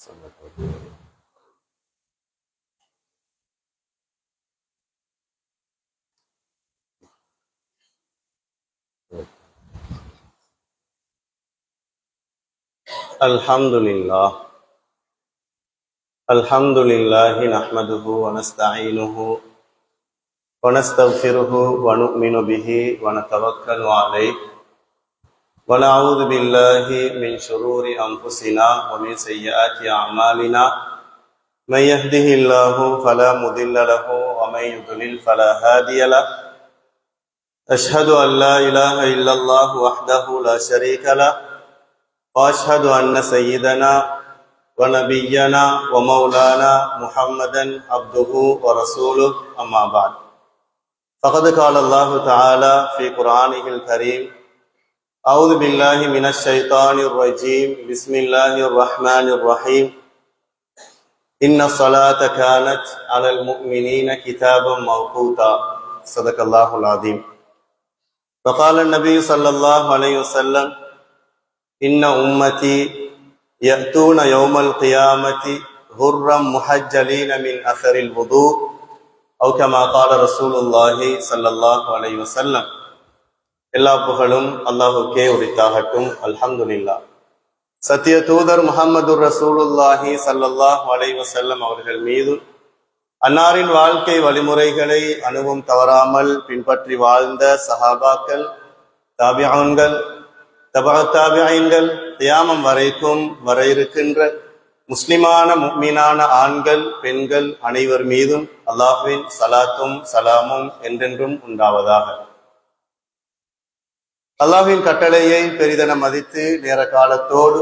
Alhamdulillahi nahmaduhu wa nasta'inuhu wa nastaghfiruhu wa nu'minu bihi wa natawakkalu alayhi wa na'udhu billahi min shururi anfusina wa min sayyiati a'malina man yahdihillahu fala mudilla lahu wa man yudlil fala hadiya lahu ashhadu an la ilaha illallah wahdahu la sharika lahu wa ashhadu anna sayyidana ونبينا ومولانا محمدا عبده ورسوله أما بعد فقد قال الله تعالى في قرآنه الكريم أعوذ بالله من الشيطان الرجيم بسم الله الرحمن الرحيم إن الصلاة كانت على المؤمنين كتابا موقوتا صدق الله العظيم وقال النبي صلى الله عليه وسلم إن أمتي يأتون يوم القيامة غرا محجلين من أثر الوضوء أو كما قال رسول الله صلى الله عليه وسلم. எல்லா புகழும் அல்லாஹுக்கே உரித்தாகட்டும். அல்ஹம்துலில்லாஹ். சத்திய தூதர் முஹம்மது ரசூலுல்லாஹி ஸல்லல்லாஹு அலைஹி வஸல்லம் அவர்கள் மீது அன்னாரின் வாழ்க்கை வழிமுறைகளை அணுவும் தவறாமல் பின்பற்றி வாழ்ந்த சஹாபாக்கள், தாபிஊன்கள், தபஅத்தாபிஈன்கள், கியாமம் வரைக்கும் வர இருக்கின்ற முஸ்லிமான முஃமினான ஆண்கள் பெண்கள் அனைவர் மீதும் அல்லாஹ்வின் ஸலாத்தும் ஸலாமும் என்றென்றும் உண்டாவதாக. அல்லாஹ்வின் கட்டளையை பெரிதென மதித்து நேர காலத்தோடு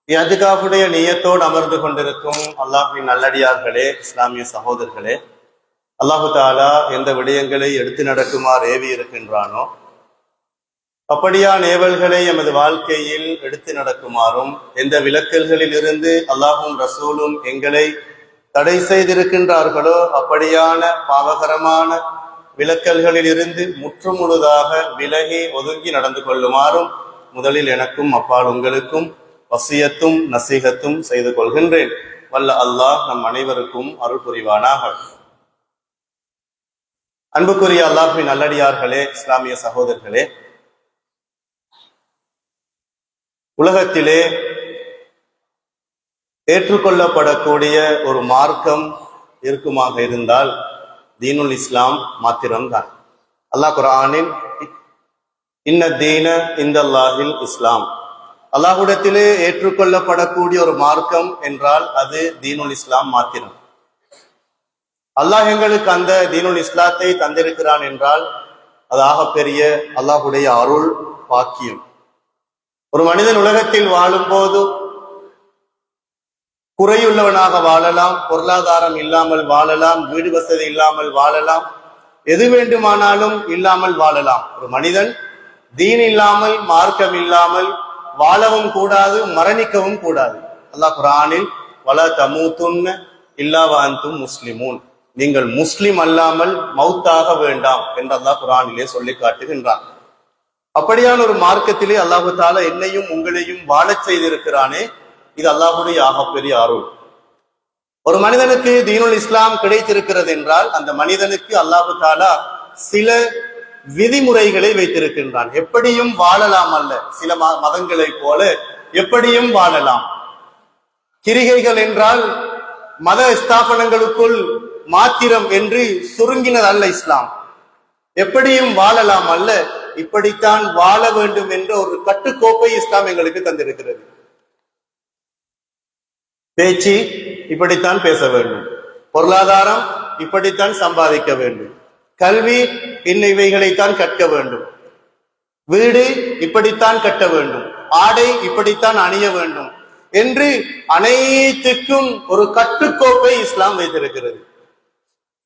இஅ்திகாஃபுடைய நியத்தோடு அமர்ந்து கொண்டிருக்கும் அல்லாஹ்வின் நல்லடியார்களே, இஸ்லாமிய சகோதரர்களே, அல்லாஹு தஆலா எந்த விடயங்களை எடுத்து நடக்குமாறு ஏவி இருக்கின்றானோ அப்படியான ஏவல்களை எமது வாழ்க்கையில் எடுத்து நடக்குமாறும், எந்த விலக்கல்களில் இருந்து அல்லாஹும் ரசூலும் எங்களை தடை செய்திருக்கின்றார்களோ அப்படியான பாவகரமான விலக்கல்களில் இருந்து முற்றுமுழுதாக விலகி ஒதுங்கி நடந்து கொள்ளுமாறும் முதலில் எனக்கும் அப்பால் உங்களுக்கும் வசியத்தும் நசீகத்தும் செய்து கொள்கின்றேன். வல்ல அல்லாஹ் நம் அனைவருக்கும் அருள் புரிவானாக. அன்புக்குரிய அல்லாஹ்வின் நல்லடியார்களே, இஸ்லாமிய சகோதரர்களே, உலகத்திலே ஏற்றுக்கொள்ளப்படக்கூடிய ஒரு மார்க்கம் இருக்குமாக இருந்தால் தீனுல் இஸ்லாம் மாத்திரம்தான். அல்லாஹ் குர்ஆனில் இன்ன தீன இந்தல்லாஹில் இஸ்லாம், அல்லாஹ்விடத்திலே ஏற்றுக்கொள்ளப்படக்கூடிய ஒரு மார்க்கம் என்றால் அது தீனுல் இஸ்லாம் மாத்திரம். அல்லாஹ் எங்களுக்கு அந்த தீனுல் இஸ்லாத்தை தந்திருக்கிறான் என்றால் அது ஆகப்பெரிய அல்லாஹ்வுடைய அருள் பாக்கியம். ஒரு மனிதன் உலகத்தில் வாழும் போது குறையுள்ளவனாக வாழலாம், பொருளாதாரம் இல்லாமல் வாழலாம், வீடு வசதி இல்லாமல் வாழலாம், எது வேண்டுமானாலும் இல்லாமல் வாழலாம். ஒரு மனிதன் தீன் இல்லாமல் மார்க்கம் இல்லாமல் வாழவும் கூடாது, மரணிக்கவும் கூடாது. அல்லாஹ் குர்ஆனில் வலா தமூதுன்ன இல்லா வ அன்தும் முஸ்லிமூன், நீங்கள் முஸ்லிம் அல்லாமல் மௌத்தாக வேண்டாம் என்று அல்லாஹ் குர்ஆனிலே சொல்லி காட்டுகின்றான். அப்படியான ஒரு மார்க்கத்திலே அல்லாஹு தஆலா என்னையும் உங்களையும் வாழச் செய்திருக்கிறானே, இது அல்லாஹ்வுடைய ஆகப்பெரிய அருள். ஒரு மனிதனுக்கு தீனுல் இஸ்லாம் கிடைத்திருக்கிறது என்றால் அந்த மனிதனுக்கு அல்லாஹு தஆலா சில விதிமுறைகளை வைத்திருக்கின்றான். எப்படியும் வாழலாம் அல்ல, சில மதங்களை போல எப்படியும் வாழலாம். கிரிகைகள் என்றால் மத ஸ்தாபனங்களுக்குள் மாத்திரம் என்று சுருங்கினது அல்ல இஸ்லாம். எப்படியும் வாழலாம் அல்ல, இப்படித்தான் வாழ வேண்டும் என்ற ஒரு கட்டுக்கோப்பை இஸ்லாம் எங்களுக்கு தந்திருக்கிறது. பேச்சு இப்படித்தான் பேச வேண்டும், பொருளாதாரம் இப்படித்தான் சம்பாதிக்க வேண்டும், கல்வி இவைகளைத்தான் கற்க வேண்டும், வீடு இப்படித்தான் கட்ட வேண்டும், ஆடை இப்படித்தான் அணிய வேண்டும் என்று அனைத்துக்கும் ஒரு கட்டுக்கோப்பை இஸ்லாம் வைத்திருக்கிறது.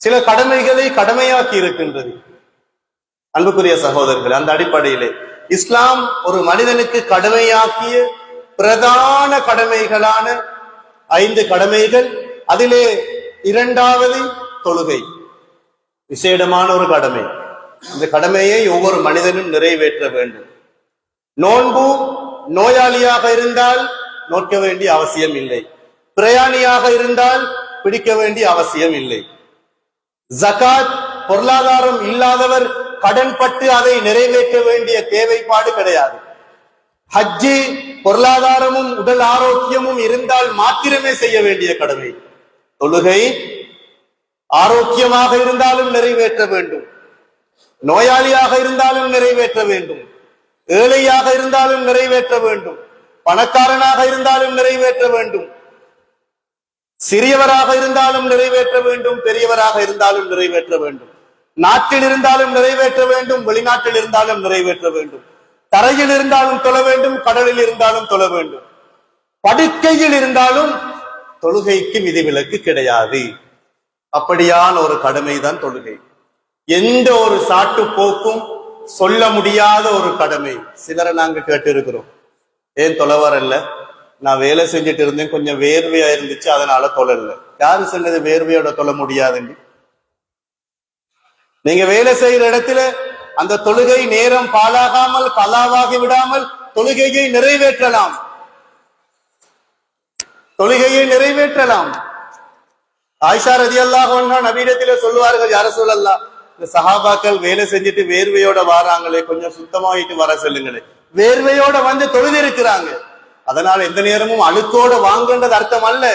சில கடமைகளை கடமையாக்கி இருக்கின்றது. அன்புக்குரிய சகோதரர்கள், அந்த அடிப்படையிலே இஸ்லாம் ஒரு மனிதனுக்கு கடமையாக்கிய பிரதான கடமைகளான 5 கடமைகள், அதிலே இரண்டாவது தொழுகை விசேடமான ஒரு கடமை. இந்த கடமையை ஒவ்வொரு மனிதனும் நிறைவேற்ற வேண்டும். நோன்பு நோயாளியாக இருந்தால் நோக்க வேண்டிய அவசியம் இல்லை, பிரயாணியாக இருந்தால் பிடிக்க வேண்டிய அவசியம் இல்லை. ஜகாத் பொருளாதாரம் இல்லாதவர் கடன்பட்டு அதை நிறைவேற்ற வேண்டிய தேவைப்பாடு கிடையாது. ஹஜ்ஜி பொருளாதாரமும் உடல் ஆரோக்கியமும் இருந்தால் மாத்திரமே செய்ய வேண்டிய கடமை. தொழுகை ஆரோக்கியமாக இருந்தாலும் நிறைவேற்ற வேண்டும், நோயாளியாக இருந்தாலும் நிறைவேற்ற வேண்டும், ஏழையாக இருந்தாலும் நிறைவேற்ற வேண்டும், பணக்காரனாக இருந்தாலும் நிறைவேற்ற வேண்டும், சிறியவராக இருந்தாலும் நிறைவேற்ற வேண்டும், பெரியவராக இருந்தாலும் நிறைவேற்ற வேண்டும், நாட்டில் இருந்தாலும் நிறைவேற்ற வேண்டும், வெளிநாட்டில் இருந்தாலும் நிறைவேற்ற வேண்டும், தரையில் இருந்தாலும் தொழ வேண்டும், கடலில் இருந்தாலும் தொழ வேண்டும், படுக்கையில் இருந்தாலும் தொழுகைக்கு விதிவிலக்கு கிடையாது. அப்படியான ஒரு கடமைதான் தொழுகை. எந்த ஒரு சாட்டு போக்கும் சொல்ல முடியாத ஒரு கடமை. சிலரை நாங்க கேட்டு இருக்கிறோம், ஏன் தொலை வரல? நான் வேலை செஞ்சுட்டு இருந்தேன், கொஞ்சம் வேர்வையா இருந்துச்சு, அதனால தொழல. யாரு சொன்னது வேர்வையோட தொழ முடியாதுன்னு? நீங்க வேலை செய்யற இடத்துல அந்த தொழுகை நேரம் பாழாகாமல் கலாவாகி விடாமல் தொழுகையை நிறைவேற்றலாம், தொழுகையை நிறைவேற்றலாம். ஆயிஷா ரலியல்லாஹு அன்ஹா நபியிடத்திலே சொல்லுவார்கள், யா ரசூலல்லாஹ், இந்த சஹாபாக்கள் வேலை செஞ்சுட்டு வேர்வையோட வராங்களே, கொஞ்சம் சுத்தமாயிட்டு வர சொல்லுங்களே. வேர்வையோட வந்து தொழுது இருக்கிறாங்க, அதனால எந்த நேரமும் அழுக்கோட வாங்கன்றது அர்த்தம் அல்ல.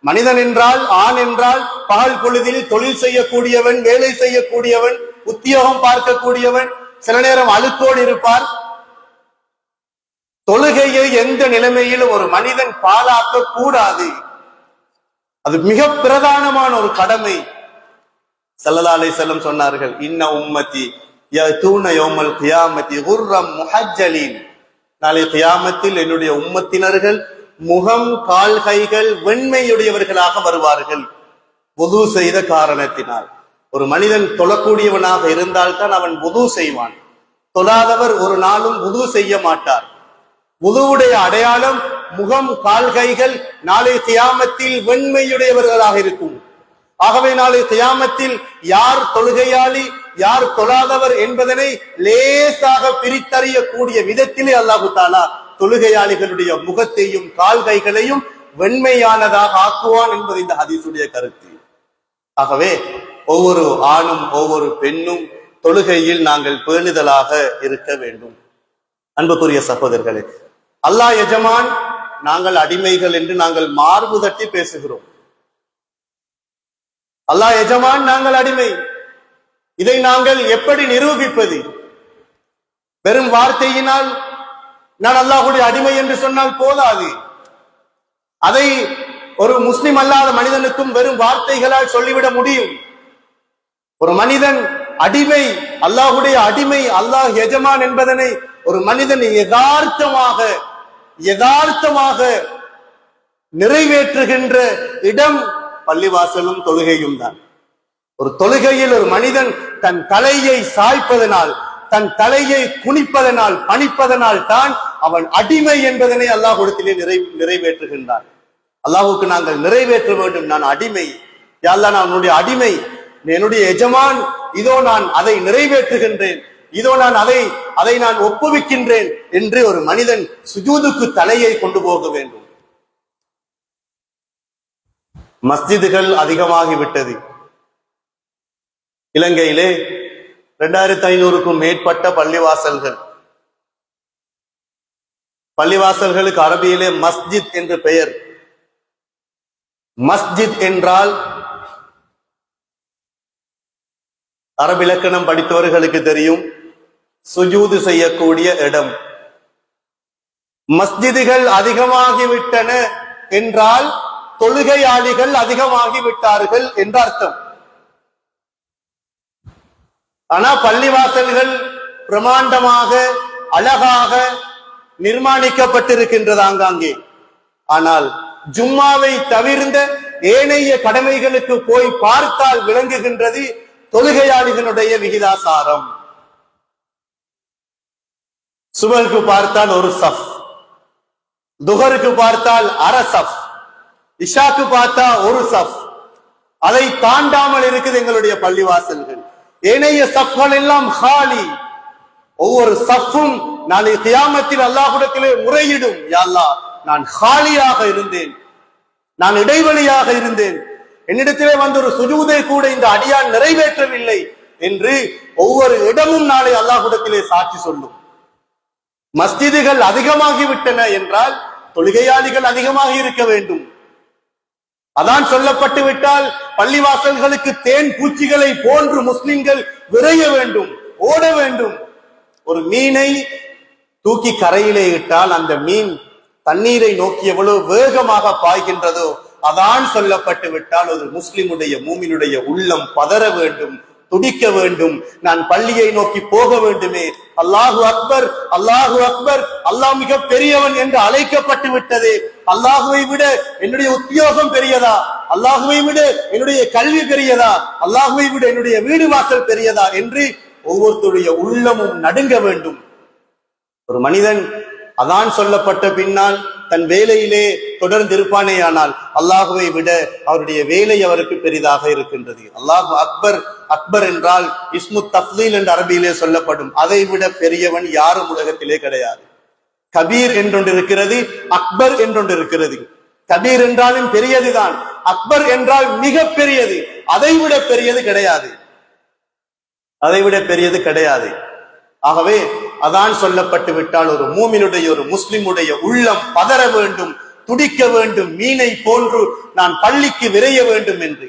மனிதன் என்றால், ஆண் என்றால் பகல் பொழுதில் தொழில் செய்யக்கூடியவன், வேலை செய்யக்கூடியவன், உத்தியோகம் பார்க்கக்கூடியவன், சில நேரம் அழுக்கோடு இருப்பார். தொழுகையை எந்த நிலைமையிலும் ஒரு மனிதன் பாழாக்க கூடாது. அது மிக பிரதானமான ஒரு கடமை. ஸல்லல்லாஹு அலைஹி வஸல்லம் சொன்னார்கள், இன்ன உம்மத்தி யதூன யௌமல் கியாமத்தி குர்ரம் முஹஜ்ஜலீன். நாளை கியாமத்தில் என்னுடைய உம்மத்தினர்கள் முகம் கால் கைகள் வெண்மையுடையவர்களாக வருவார்கள். வுது செய்த காரணத்தினால். ஒரு மனிதன் தொழக்கூடியவனாக இருந்தால்தான் அவன் வுது செய்வான். தொழாதவர் ஒரு நாளும் வுது செய்ய மாட்டார். வுதுவுடைய அடையாளம் முகம் கால் கைகள் நாளை கியாமத்தில் வெண்மையுடையவர்களாக இருக்கும். ஆகவே நாளை கியாமத்தில் யார் தொழுகையாளி யார் தொழாதவர் என்பதனை லேசாக பிரித்தறியக்கூடிய விதத்திலே அல்லாஹு தஆலா தொழுகையாளிகளுடைய முகத்தையும் கால் கைகளையும் வெண்மையானதாக ஆக்குவான் என்பது இந்த ஹதீஸுடைய கருத்து. ஆகவே ஒவ்வொரு ஆணும் ஒவ்வொரு பெண்ணும் தொழுகையில் நாங்கள் பேணுதலாக இருக்க வேண்டும். அன்புக்குரிய சகோதரர்களே, அல்லாஹ் எஜமான், நாங்கள் அடிமைகள் என்று நாங்கள் மார்பு தட்டி பேசுகிறோம். அல்லாஹ் எஜமான், நாங்கள் அடிமை. இதை நாங்கள் எப்படி நிரூபிப்பது? வெறும் வார்த்தையினால் நான் அல்லாஹ்வுடைய அடிமை என்று சொன்னால் போதாது. அதை ஒரு முஸ்லிம் அல்லாத மனிதனுக்கும் வெறும் வார்த்தைகளால் சொல்லிவிட முடியும். ஒரு மனிதன் அடிமை, அல்லாஹ்வுடைய அடிமை, அல்லாஹ் எஜமான் என்பதனை ஒரு மனிதன் யதார்த்தமாக நிறைவேற்றுகின்ற இடம் பள்ளிவாசலும் தொழுகையும் தான். ஒரு தொழுகையில் ஒரு மனிதன் தன் தலையை சாய்ப்பதனால், தன் தலையை குனிப்பதனால், பணிப்பதனால் தான் அவன் அடிமை என்பதனை அல்லாஹ்விடத்திலே நிறைவேற்றுகின்றான். அல்லாஹ்வுக்கு நாங்கள் நிறைவேற்ற வேண்டும், நான் அடிமை, யா அல்லாஹ் நான் உன்னுடைய அடிமை, என்னுடைய எஜமான், இதோ நான் அதை நிறைவேற்றுகின்றேன், இதோ நான் அதை நான் ஒப்புவிக்கின்றேன் என்று ஒரு மனிதன் சுஜூதுக்கு தலையை கொண்டு போக வேண்டும். மஸ்ஜிதுகள் அதிகமாகிவிட்டது. இலங்கையிலே 2500க்கும் மேற்பட்ட பள்ளிவாசல்களுக்கு அரபியிலே மஸ்ஜித் என்று பெயர். மஸ்ஜித் என்றால் அரபிலக்கணம் படித்தவர்களுக்கு தெரியும், சுஜூது செய்யக்கூடிய இடம். மஸ்ஜிதுகள் அதிகமாகிவிட்டன என்றால் தொழுகையாளிகள் அதிகமாகிவிட்டார்கள் என்ற அர்த்தம். ஆனா பள்ளிவாசல்கள் பிரமாண்டமாக அழகாக நிர்மாணிக்கப்பட்டிருக்கின்றது ஆங்காங்கே. ஆனால் ஜும்மாவை தவிர்ந்த ஏனைய கடமைகளுக்கு போய் பார்த்தால் விளங்குகின்றது தொழுகையாளிகளுடைய விகிதாசாரம். சுபருக்கு பார்த்தால் ஒரு சஃப், துஹருக்கு பார்த்தால் அரை சஃப், இஷாக்கு பார்த்தா ஒரு சஃப். அதை தாண்டாமல் இருக்குது எங்களுடைய பள்ளிவாசல்கள். ஏனைய சஃப்கள் எல்லாம் காலி. ஒவ்வொரு சஃப்பும் நாளை கியாமத்தில் அல்லாஹ்விடத்திலே முறையிடும், யா அல்லாஹ் நான் காலியாக இருந்தேன், நான் இடைவெளியாக இருந்தேன், என்னிடத்திலே வந்து ஒரு சுஜூதை கூட இந்த அடியான் நிறைவேற்றவில்லை என்று ஒவ்வொரு இடமும் நாளை அல்லாஹ்விடத்திலே சாட்சி சொல்லும். மஸ்ஜிதுகள் அதிகமாகிவிட்டன என்றால் தொழுகையாளிகள் அதிகமாக இருக்க வேண்டும். அதான் சொல்லப்பட்டு விட்டால் பள்ளிவாசல்களுக்கு தேன் பூச்சிகளை போன்று முஸ்லிம்கள் விரைய வேண்டும், ஓட வேண்டும். ஒரு மீனை தூக்கி கரையிலே இட்டால் அந்த மீன் தண்ணீரை நோக்கி எவ்வளவு வேகமாக பாய்கின்றதோ, அதான் சொல்லப்பட்டு விட்டால் ஒரு முஸ்லிமுடைய மூமினுடைய உள்ளம் பதற வேண்டும், துடிக்க வேண்டும். நான் பள்ளியை நோக்கி போக வேண்டுமே, அல்லாஹு அக்பர் அல்லாஹு அக்பர், அல்லாஹ் மிக பெரியவன் என்று அழைக்கப்பட்டு விட்டதே, அல்லாஹுவை விட என்னுடைய உத்தியோகம் பெரியதா, அல்லாஹுவை விட என்னுடைய கல்வி பெரியதா, அல்லாஹுவை விட என்னுடைய வீடு வாசல் பெரியதா என்று ஒவ்வொருத்தருடைய உள்ளமும் நடுங்க வேண்டும். ஒரு மனிதன் அதான் சொல்லப்பட்ட பின்னால் தன் வேலையிலே தொடர்ந்து இருப்பானேயானால் அல்லாஹுவை விட அவருடைய வேலை அவருக்கு பெரிதாக இருக்கின்றது. அல்லாஹு அக்பர், அக்பர் என்றால் இஸ்மு தஃதீல் என்று அரபியிலே சொல்லப்படும். அதை விட பெரியவன் யாரும் உலகத்திலே கிடையாது. கபீர் என்றொன்று இருக்கிறது, அக்பர் என்றொன்று இருக்கிறது. கபீர் என்றாலும் பெரியதுதான், அக்பர் என்றால் மிக பெரியது. அதைவிட பெரியது கிடையாது, அதைவிட பெரியது கிடையாது. ஆகவே அதான் சொல்லப்பட்டு விட்டால் ஒரு மூமினுடைய ஒரு முஸ்லிமுடைய உள்ளம் பதற வேண்டும், துடிக்க வேண்டும், மீனை போன்று நான் பள்ளிக்கு விரைய வேண்டும் என்று.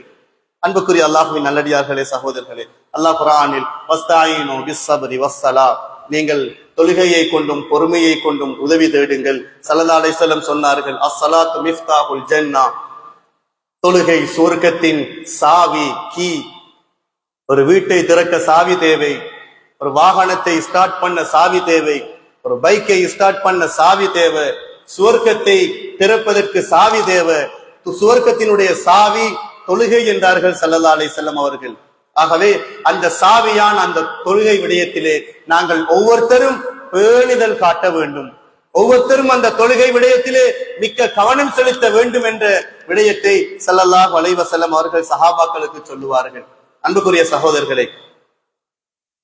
அன்புக்குரிய அல்லாஹ்வின் நல்லடியார்களே, சகோதரர்களே, அல்லாஹ் குர்ஆனில் வஸ்தாயினு பிஸ்ஸப்ரி வஸ்ஸலா, நீங்கள் தொழுகையை கொண்டும் பொறுமையை கொண்டும் உதவி தேடுங்கள். ஸல்லல்லாஹு அலைஹி வஸல்லம் சொன்னார்கள், அஸ்ஸலாத்து மிஃப்தாஹுல் ஜன்னah, தொழுகை சுவர்க்கத்தின் சாவி, கீ. ஒரு வீட்டை திறக்க சாவி தேவை, ஒரு வாகனத்தை ஸ்டார்ட் பண்ண சாவி தேவை, ஒரு பைக்கை ஸ்டார்ட் பண்ண சாவி தேவை, சுவர்க்கத்தை திறப்பதற்கு சாவி தேவை. சுவர்க்கத்தினுடைய சாவி தொழுகை என்றார்கள் ஸல்லல்லாஹு அலைஹி வஸல்லம் அவர்கள். ஆகவே அந்த சாவியான் அந்த தொழுகை விடயத்திலே நாங்கள் ஒவ்வொருத்தரும் பேணிதல் காட்ட வேண்டும். ஒவ்வொருத்தரும் அந்த தொழுகை விடயத்திலே மிக்க கவனம் செலுத்த வேண்டும் என்ற விடயத்தை ஸல்லல்லாஹு அலைஹி வஸல்லம் அவர்கள் சஹாபாக்களுக்கு சொல்லுவார்கள். அன்புக்குரிய சகோதரர்களே,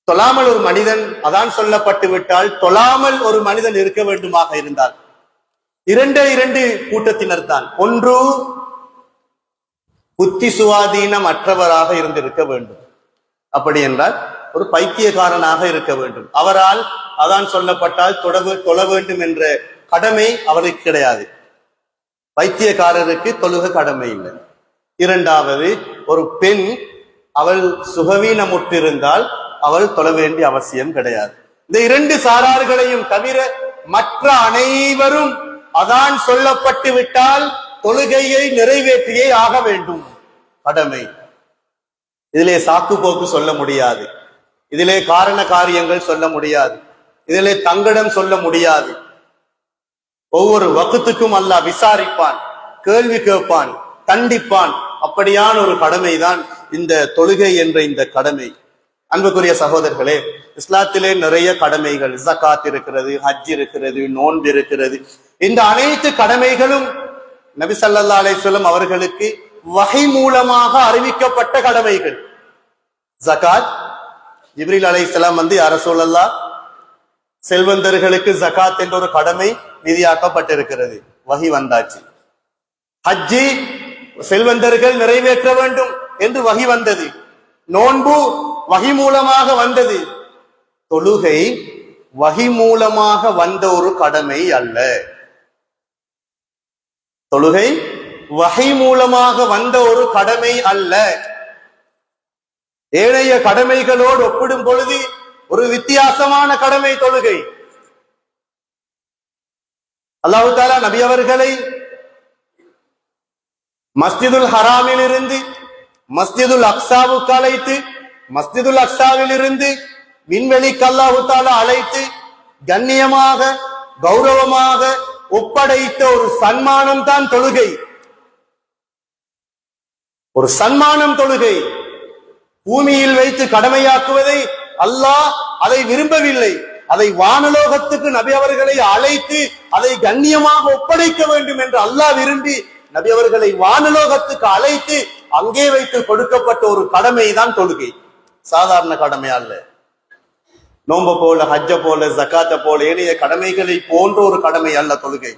தொழாமல் ஒரு மனிதன், அதான் சொல்லப்பட்டு விட்டால் தொழாமல் ஒரு மனிதன் இருக்க வேண்டுமாக இருந்தால் இரண்டு கூட்டத்தினர் தான். ஒன்று புத்தி சுவாதீனம் அற்றவராக இருந்திருக்க வேண்டும். அப்படி என்றால் ஒரு பைத்தியக்காரனாக இருக்க வேண்டும். அவரால் அதான் சொல்லப்பட்டால் தொழ வேண்டும் என்ற கடமை அவருக்கு கிடையாது. பைத்தியக்காரருக்கு தொழுக கடமை இல்லை. இரண்டாவது, ஒரு பெண் அவள் சுகவீனமுற்றிருந்தால் அவள் தொழ வேண்டிய அவசியம் கிடையாது. இந்த இரண்டு சாரார்களையும் தவிர மற்ற அனைவரும் அதான் சொல்லப்பட்டு விட்டால் தொழுகையை நிறைவேற்றியே ஆக வேண்டும், கடமை. இதிலே சாக்கு போக்கு சொல்ல முடியாது, இதிலே காரண காரியங்கள் சொல்ல முடியாது, இதிலே தங்கடம் சொல்ல முடியாது. ஒவ்வொரு வகுத்துக்கும் அல்லாஹ் விசாரிப்பான், கேள்வி கேட்பான், தண்டிப்பான். அப்படியான ஒரு கடமைதான் இந்த தொழுகை என்ற இந்த கடமை. அன்புக்குரிய சகோதரர்களே, இஸ்லாத்திலே நிறைய கடமைகள், ஜகாத் இருக்கிறது, ஹஜ் இருக்கிறது, நோன்பு இருக்கிறது. இந்த அனைத்து கடமைகளும் நபி ஸல்லல்லாஹு அலைஹி வஸல்லம் அவர்களுக்கு வஹி மூலமாக அறிவிக்கப்பட்ட கடமைகள். ஜகாத், ஜிப்ரீல் அலைஹிஸ்ஸலாம் வந்து யா ரசூலல்லாஹ், செல்வந்தர்களுக்கு ஜகாத் என்ற ஒரு கடமை விதியாக்கப்பட்டிருக்கிறது, வஹி வந்தாச்சு. ஹஜ்ஜி, செல்வந்தர்கள் நிறைவேற்ற வேண்டும் என்று வஹி வந்தது. நோன்பு வஹி மூலமாக வந்தது. தொழுகை வஹி மூலமாக வந்த ஒரு கடமை அல்ல. தொழுகை வஹி மூலமாக வந்த ஒரு கடமை அல்ல. ஏனைய கடமைகளோடு ஒப்பிடும் பொழுது ஒரு வித்தியாசமான கடமை தொழுகை. அல்லாஹ் தஆலா நபி அவர்களை மஸ்ஜிதுல் ஹராமில் இருந்து மஸ்ஜிதுல் அக்ஸாவுக்கு அழைத்து, மஸ்ஜிதுல் அக்ஸாவில் இருந்து விண்வெளிக்கு அல்லாஹ் தஆலா அழைத்து கண்ணியமாக கௌரவமாக ஒப்படைத்த ஒரு சன்மானம் தான் தொழுகை. ஒரு சன்மானம் தொழுகை. பூமியில் வைத்து கடமையாக்குவதை அல்லாஹ் அதை விரும்பவில்லை. அதை வானலோகத்துக்கு நபி அவர்களை அழைத்து அதை கண்ணியமாக ஒப்படைக்க வேண்டும் என்று அல்லாஹ் விரும்பி நபி அவர்களை வானலோகத்துக்கு அழைத்து அங்கே வைத்து கொடுக்கப்பட்ட ஒரு கடமை தான் தொழுகை. சாதாரண கடமை அல்ல. நோன்பு போல, ஹஜ்ஜ போல, ஜகாத்த போல ஏனைய கடமைகளை போன்ற ஒரு கடமை அல்ல தொழுகை.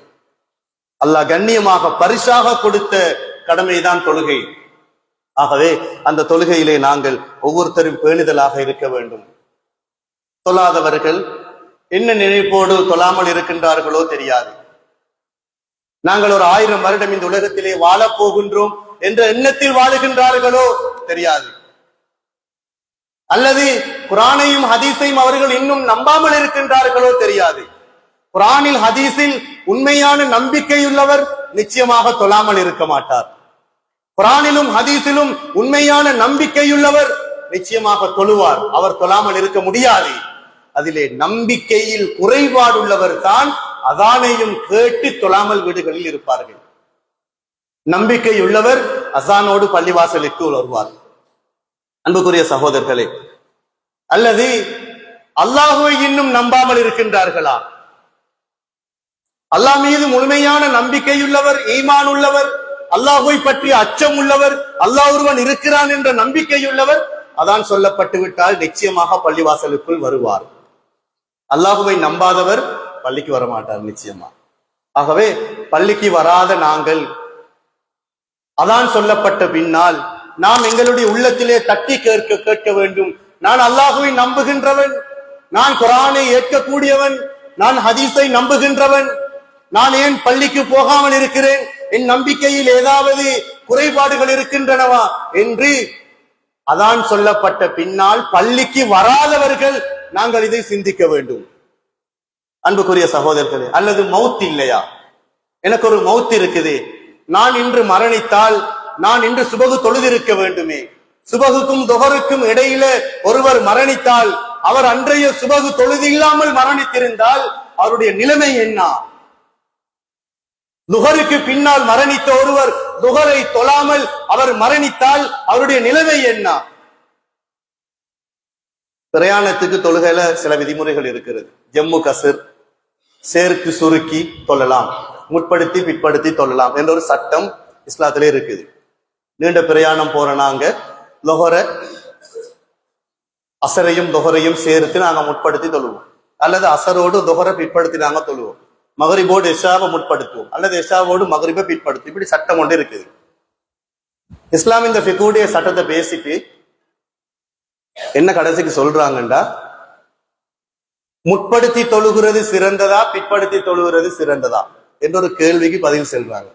அல்லாஹ் கண்ணியமாக பரிசாக கொடுத்த கடமைதான் தொழுகை. ஆகவே அந்த தொழுகையிலே நாங்கள் ஒவ்வொருத்தரும் பேணுதலாக இருக்க வேண்டும். தொழாதவர்கள் என்ன நினைப்போடு தொழாமல் இருக்கின்றார்களோ தெரியாது. நாங்கள் ஒரு 1000 வருடம் இந்த உலகத்திலே வாழப் போகின்றோம் என்ற எண்ணத்தில் வாழுகின்றார்களோ தெரியாது. அல்லது குர்ஆனையும் ஹதீஸையும் அவர்கள் இன்னும் நம்பாமல் இருக்கின்றார்களோ தெரியாது. குர்ஆனில் ஹதீஸில் உண்மையான நம்பிக்கையுள்ளவர் நிச்சயமாக தொழாமல் இருக்க மாட்டார். குர்ஆனிலும் ஹதீஸிலும் உண்மையான நம்பிக்கையுள்ளவர் நிச்சயமாக தொழுவார். அவர் தொழாமல் இருக்க முடியாது. அதிலே நம்பிக்கையில் குறைபாடுள்ளவர் தான் அசானையும் கேட்டு தொழாமல் வீடுகளில் இருப்பார்கள். நம்பிக்கையுள்ளவர் அசானோடு பள்ளிவாசலுக்கு வருவார். அன்புக்குரிய சகோதரர்களே, அல்லது அல்லாஹுவை இன்னும் நம்பாமல் இருக்கின்றார்களா? அல்லாஹ் மீது முழுமையான நம்பிக்கையுள்ளவர், ஈமான் உள்ளவர், அல்லாஹுவை பற்றி அச்சம் உள்ளவர், அல்லாஹ் ஒருவன் இருக்கிறான் என்ற நம்பிக்கையுள்ளவர் அதான் சொல்லப்பட்டு விட்டால் நிச்சயமாக பள்ளிவாசலுக்குள் வருவார். அல்லாஹுவை நம்பாதவர் பள்ளிக்கு வரமாட்டார் நிச்சயமா. ஆகவே பள்ளிக்கு வராத நாங்கள் அதான் சொல்லப்பட்ட பின்னால் நாம் எங்களுடைய உள்ளத்திலே தட்டி கேட்க வேண்டும். நான் அல்லாஹுவை நம்புகின்றவன், நான் குர்ஆனை ஏற்கக்கூடியவன், நான் ஹதீஸை நம்புகின்றவன், நான் ஏன் பள்ளிக்கு போகாமல் இருக்கிறேன்? என் நம்பிக்கையில் ஏதாவது குறைபாடுகள் இருக்கின்றனவா என்று அதான் சொல்லப்பட்ட பின்னால் பள்ளிக்கு வராதவர்கள் நாங்கள் இதை சிந்திக்க வேண்டும். அன்புக்குரிய சகோதரர்களே, அல்லது மௌத் இல்லையா? எனக்கு ஒரு மௌத் இருக்குது, நான் இன்று மரணித்தால் நான் இன்று சுபகு தொழுதிருக்க வேண்டுமே. சுபகுக்கும் துஹருக்கும் இடையில ஒருவர் மரணித்தால், அவர் அன்றைய சுபகு தொழுது இல்லாமல் மரணித்திருந்தால் அவருடைய நிலைமை என்ன? துஹருக்கு பின்னால் மரணித்த ஒருவர் துஹரை தொழாமல் அவர் மரணித்தால் அவருடைய நிலைமை என்ன? பிரயாணத்துக்கு தொழுகையில சில விதிமுறைகள் இருக்கிறது. ஜம்மு கசர், சேர்த்து சுருக்கி தொழலாம், முற்படுத்தி பிற்படுத்தி தொழலாம் என்ற ஒரு சட்டம் இஸ்லாத்திலே இருக்குது. நீண்ட பிரயாணம் போற நாங்க லொஹர அசரையும் தொஹரையும் சேர்த்து நாங்க முற்படுத்தி தொழுவோம், அல்லது அசரோடு தொஹரை பிற்படுத்தி நாங்க தொழுவோம். மகரிபோடு எஷாவை முற்படுத்துவோம், அல்லது எஷாவோடு மகரிபை பிற்படுத்தும். இப்படி சட்டம் கொண்டு இருக்குது. இஸ்லாம் இந்த ஃபிக்ஹுடைய சட்டத்தை பேசிட்டு என்ன கடைசிக்கு சொல்றாங்கண்டா, முற்படுத்தி தொழுகிறது சிறந்ததா பிற்படுத்தி தொழுகிறது சிறந்ததா என்ற ஒரு கேள்விக்கு பதில் சொல்றாங்க.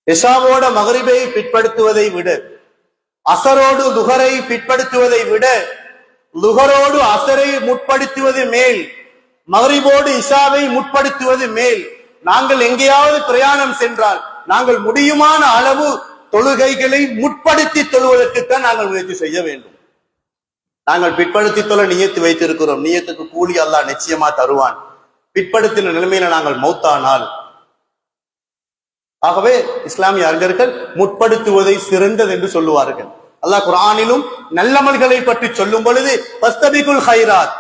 எஷாவோட மகரிபை பிற்படுத்துவதை விட, அசரோடு லுஹரை பிற்படுத்துவதை விட, லுஹரோடு அசரை முற்படுத்துவது மேல், மகரிபோடு இஷாவை முற்படுத்துவது மேல். நாங்கள் எங்கேயாவது பிரயாணம் சென்றால் நாங்கள் முடியுமான அளவு தொழுகைகளை முற்படுத்தி தொழுவதற்குத்தான் நாங்கள் முயற்சி செய்ய வேண்டும். நாங்கள் பிற்படுத்தி தொழ நியத்து வைத்திருக்கிறோம், நியத்துக்கு கூலி அல்லாஹ் நிச்சயமா தருவான். பிற்படுத்தின நிலைமையில நாங்கள் மௌத்தானால், ஆகவே இஸ்லாமிய அறிஞர்கள் முற்படுத்துவதை சிறந்தது என்று சொல்லுவார்கள். அல்லாஹ் குர்ஆனிலும் நல்லமல்களை பற்றி சொல்லும் பொழுது ஃபஸ்தபிகுல் ஹைராத்,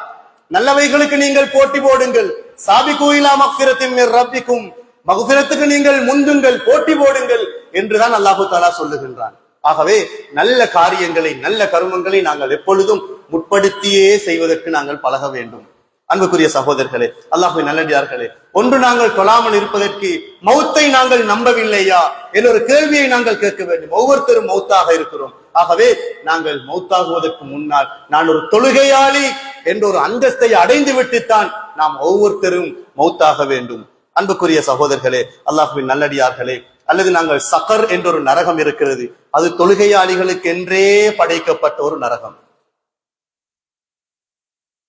நல்லவைகளுக்கு நீங்கள் போட்டி போடுங்கள், சாபிகு இலா மக்ஃபிரத்தின் மிர் ரப்பிக்கும், மக்ஃபிரத்துக்கு நீங்கள் முந்துங்கள், போட்டி போடுங்கள் என்றுதான் அல்லாஹு தஆலா சொல்லுகின்றான். ஆகவே நல்ல காரியங்களை, நல்ல கருமங்களை நாங்கள் எப்பொழுதும் முற்படுத்தியே செய்வதற்கு நாங்கள் பழக வேண்டும். அன்புக்குரிய சகோதரர்களே, அல்லாஹ்வின் நல்லடியார்களே, ஒன்று நாங்கள் தொழாமல் இருப்பதற்கு மௌத்தை நாங்கள் நம்பவில்லையா என்ற ஒரு கேள்வியை நாங்கள் கேட்க வேண்டும். ஒவ்வொருத்தரும் மௌத்தாக இருக்கிறோம். ஆகவே நாங்கள் மௌத்தாகுவதற்கு முன்னால் நான் ஒரு தொழுகையாளி என்ற ஒரு அந்தஸ்தை அடைந்து விட்டுத்தான் நாம் ஒவ்வொருத்தரும் மௌத்தாக வேண்டும். அன்புக்குரிய சகோதரர்களே, அல்லாஹ்வின் நல்லடியார்களே, அல்லது நாங்கள் சகர் என்ற ஒரு நரகம் இருக்கிறது, அது தொழுகையாளிகளுக்கு என்றே படைக்கப்பட்ட ஒரு நரகம்.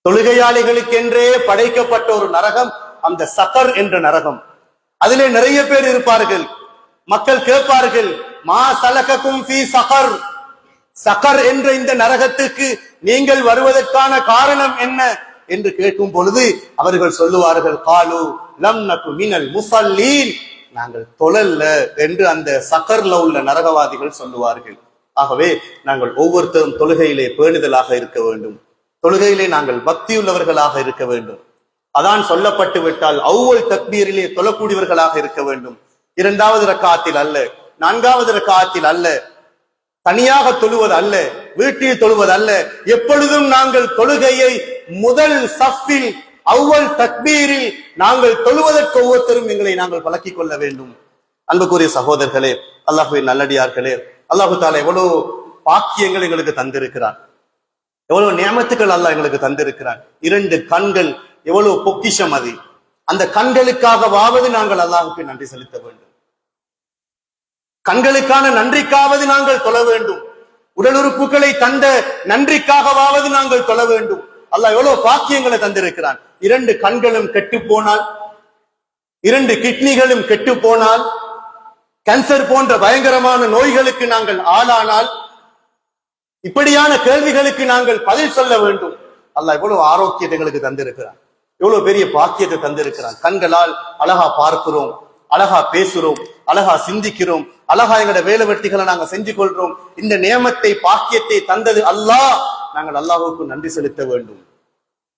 தொழுகையாளிகளுக்கென்றே படைக்கப்பட்ட ஒரு நரகம் அந்த சகர் என்ற நரகம். அதிலே நிறைய பேர் இருப்பார்கள். மக்கள் கேட்பார்கள், மா சலகக்கும் ஃபீ சகர், சகர் என்ற இந்த நரகத்துக்கு நீங்கள் வருவதற்கான காரணம் என்ன என்று கேட்கும் பொழுது அவர்கள் சொல்லுவார்கள், காலு லம் நகு மினல் முஸல்லீன், நாங்கள் தொழல்ல என்று அந்த சகர்ல உள்ள நரகவாதிகள் சொல்லுவார்கள். ஆகவே நாங்கள் ஒவ்வொருத்தரும் தொழுகையிலே பேணுதலாக இருக்க வேண்டும். தொழுகையிலே நாங்கள் பக்தியுள்ளவர்களாக இருக்க வேண்டும். அதான் சொல்லப்பட்டு விட்டால் அவ்வல் தக்பீரிலே தொழக்கூடியவர்களாக இருக்க வேண்டும். 2வது ரக்காத்தில் அல்ல, 4வது ரக்காத்தில் அல்ல, தனியாக தொழுவது அல்ல, வீட்டில் தொழுவது அல்ல. எப்பொழுதும் நாங்கள் தொழுகையை முதல் சஃபில் அவ்வல் தக்பீரில் நாங்கள் தொழுவதற்கு ஒவ்வொருத்தரும் எங்களை நாங்கள் பழக்கிக் கொள்ள வேண்டும். அன்புக்குரிய சகோதரர்களே, அல்லாஹ்வின் நல்லடியார்களே, அல்லாஹு தாலா எவ்வளவு பாக்கியங்கள் எங்களுக்கு தந்திருக்கிறார், எவ்வளவு நியமத்துக்கள் அல்லாஹ் எங்களுக்கு தந்திருக்கிறார். 2 கண்கள் எவ்வளவு பொக்கிஷம். அது அந்த கண்களுக்காகவாவது நாங்கள் அல்லாஹுக்கு நன்றி செலுத்த வேண்டும். கண்களுக்கான நன்றிக்காவது நாங்கள் தொழ வேண்டும். உடல் உறுப்புகளை தந்த நன்றிக்காகவாவது நாங்கள் தொழ வேண்டும். அல்லாஹ் எவ்வளவு பாக்கியங்களை தந்திருக்கிறான். 2 கண்களும் கெட்டு போனால், 2 கிட்னிகளும் கெட்டு போனால், கேன்சர் போன்ற பயங்கரமான நோய்களுக்கு நாங்கள் ஆளானால், இப்படியான கேள்விகளுக்கு நாங்கள் பதில் சொல்ல வேண்டும். அல்லாஹ் எவ்வளவு ஆரோக்கியத்தை எங்களுக்கு தந்திருக்கிறான், எவ்வளவு பெரிய பாக்கியத்தை தந்திருக்கிறான். கண்களால் அழகா பார்க்கிறோம், அழகா பேசுறோம், அழகா சிந்திக்கிறோம், அழகா எங்களோட வேலை வெட்டிகளை நாங்க செஞ்சு கொள்றோம். இந்த நியமத்தை பாக்கியத்தை தந்தது அல்லாஹ். நாங்கள் அல்லாஹுக்கு நன்றி செலுத்த வேண்டும்.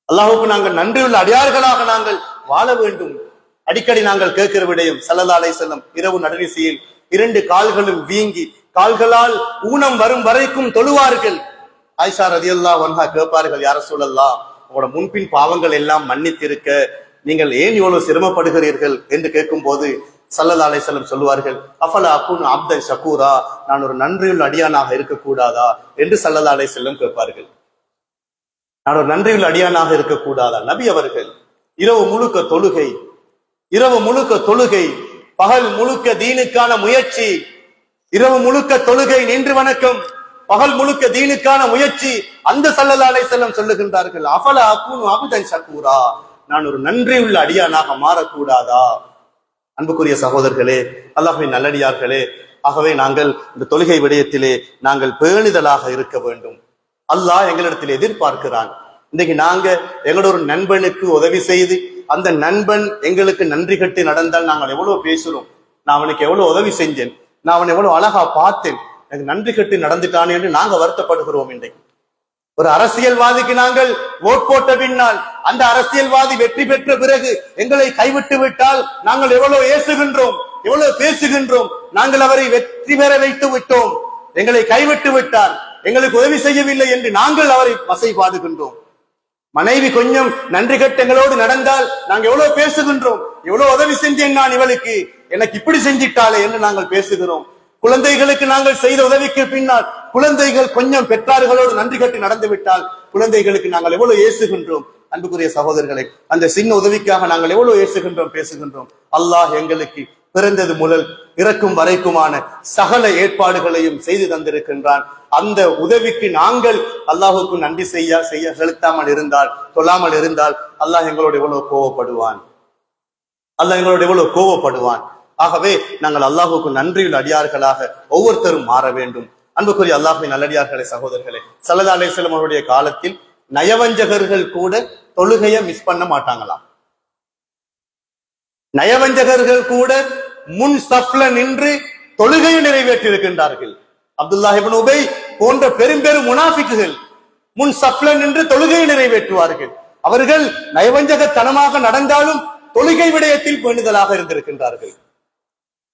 அல்லாஹுக்கு நாங்கள் நன்றியுள்ள அடியார்களாக நாங்கள் வாழ வேண்டும். அடிக்கடி நாங்கள் கேட்கிற விடயம், ஸல்லல்லாஹு அலைஹி வஸல்லம் இரவு நடுநிசையில் 2 கால்களும் வீங்கி கால்களால் ஊனம் வரும் வரைக்கும் தொழுவார்கள். ஆயிஷா ரலியல்லாஹு அன்ஹா கேட்பார்கள், யா ரசூலல்லாஹ், உங்களோட முன்பின் பாவங்கள் எல்லாம் மன்னித்திருக்க நீங்கள் ஏன் இவ்வளவு சிரமப்படுகிறீர்கள் என்று கேட்கும் போது ஸல்லல்லாஹு அலைஹி வஸல்லம் சொல்லுவார்கள், அஃபலா அகுனு அப்தன் ஷகூரா, நான் ஒரு நன்றியுள்ள அடியானாக இருக்கக்கூடாதா என்று ஸல்லல்லாஹு அலைஹி வஸல்லம் கேட்பார்கள். நான் ஒரு நன்றியுள்ள அடியானாக இருக்கக்கூடாதா? நபி அவர்கள் இரவு முழுக்க தொழுகை, இரவு முழுக்க தொழுகை, பகல் முழுக்க தீனுக்கான முயற்சி, இரவு முழுக்க தொழுகை நின்று வணக்கம், பகல் முழுக்க தீனுக்கான முயற்சி. அந்த ஸல்லல்லாஹு அலைஹி வஸல்லம் சொல்லுகின்றார்கள், அஃபலா அகுனு அப்தன் ஷகூரா, நான் ஒரு நன்றியுள்ள அடியானாக மாறக்கூடாதா? அன்புக்குரிய சகோதரர்களே, அல்லாஹ்வின் நல்லடியார்களே, ஆகவே நாங்கள் இந்த தொழுகை விடயத்திலே நாங்கள் பேணுதலாக இருக்க வேண்டும். அல்லாஹ் எங்களிடத்தில் எதிர்பார்க்கிறான். இன்றைக்கு நாங்க எங்களோட ஒரு நண்பனுக்கு உதவி செய்து அந்த நண்பன் எங்களுக்கு நன்றி கட்டி நடந்தால் நாங்கள் எவ்வளவு பேசுறோம், நான் அவனுக்கு எவ்வளவு உதவி செஞ்சேன், நான் அவனை எவ்வளவு அழகா பார்த்தேன், எனக்கு நன்றி கட்டி நடந்துட்டானே என்று நாங்க வருத்தப்படுகிறோம். இன்றைக்கு ஒரு அரசியல்வாதிக்கு நாங்கள் ஓட் போட்ட பின்னால் அந்த அரசியல்வாதி வெற்றி பெற்ற பிறகு எங்களை கைவிட்டு விட்டால் நாங்கள் எவ்வளவு ஏசுகின்றோம், எவ்வளவு பேசுகின்றோம். நாங்கள் அவரை வெற்றி பெற வைத்து விட்டோம், எங்களை கைவிட்டு விட்டார், எங்களுக்கு உதவி செய்யவில்லை என்று நாங்கள் அவரை வசைபாடுகின்றோம். மனைவி கொஞ்சம் நன்றி கட்டங்களோடு நடந்தால் நாங்கள் எவ்வளவு பேசுகின்றோம், எவ்வளவு உதவி செஞ்சேன் நான் இவளுக்கு, எனக்கு இப்படி செஞ்சிட்டாளே என்று நாங்கள் பேசுகிறோம். குழந்தைகளுக்கு நாங்கள் செய்த உதவிக்கு பின்னால் குழந்தைகள் கொஞ்சம் பெற்றார்களோடு நன்றி கட்டி நடந்து விட்டால் குழந்தைகளுக்கு நாங்கள் எவ்வளவு ஏசுகின்றோம். அன்புக்குரிய சகோதரர்களை, அந்த சின்ன உதவிக்காக நாங்கள் எவ்வளவு ஏசுகின்றோம், பேசுகின்றோம். அல்லாஹ் எங்களுக்கு பிறந்தது முதல் இறக்கும் வரைக்குமான சகல ஏற்பாடுகளையும் செய்து தந்திருக்கின்றான். அந்த உதவிக்கு நாங்கள் அல்லாஹுக்கு நன்றி செய்ய செலுத்தாமல் இருந்தால், சொல்லாமல் இருந்தால் அல்லாஹ் எங்களோட எவ்வளவு கோவப்படுவான், அல்லாஹ் எங்களோட எவ்வளவு கோவப்படுவான். ஆகவே நாங்கள் அல்லாஹுக்கு நன்றியுள்ள அடியார்களாக ஒவ்வொருத்தரும் மாற வேண்டும். அன்புக்குரிய அல்லாஹ்வின் நல்லடியார்களே, சகோதரர்களே, ஸல்லல்லாஹு அலைஹி வஸல்லம் அவருடைய காலத்தில் நயவஞ்சகர்கள் கூட தொழுகையை மிஸ் பண்ண மாட்டாங்களாம். நயவஞ்சகர்கள் கூட முன் சஃப்ல நின்று தொழுகையை நிறைவேற்றி இருக்கின்றார்கள். அப்துல்லாஹ் இப்னு உபை போன்ற பெரும் முனாஃபிக்குகள் முன் சஃப்ல நின்று தொழுகையை நிறைவேற்றுவார்கள். அவர்கள் நயவஞ்சகத்தனமாக நடந்தாலும் தொழுகை விடயத்தில் பேணுதலாக இருந்திருக்கின்றார்கள்.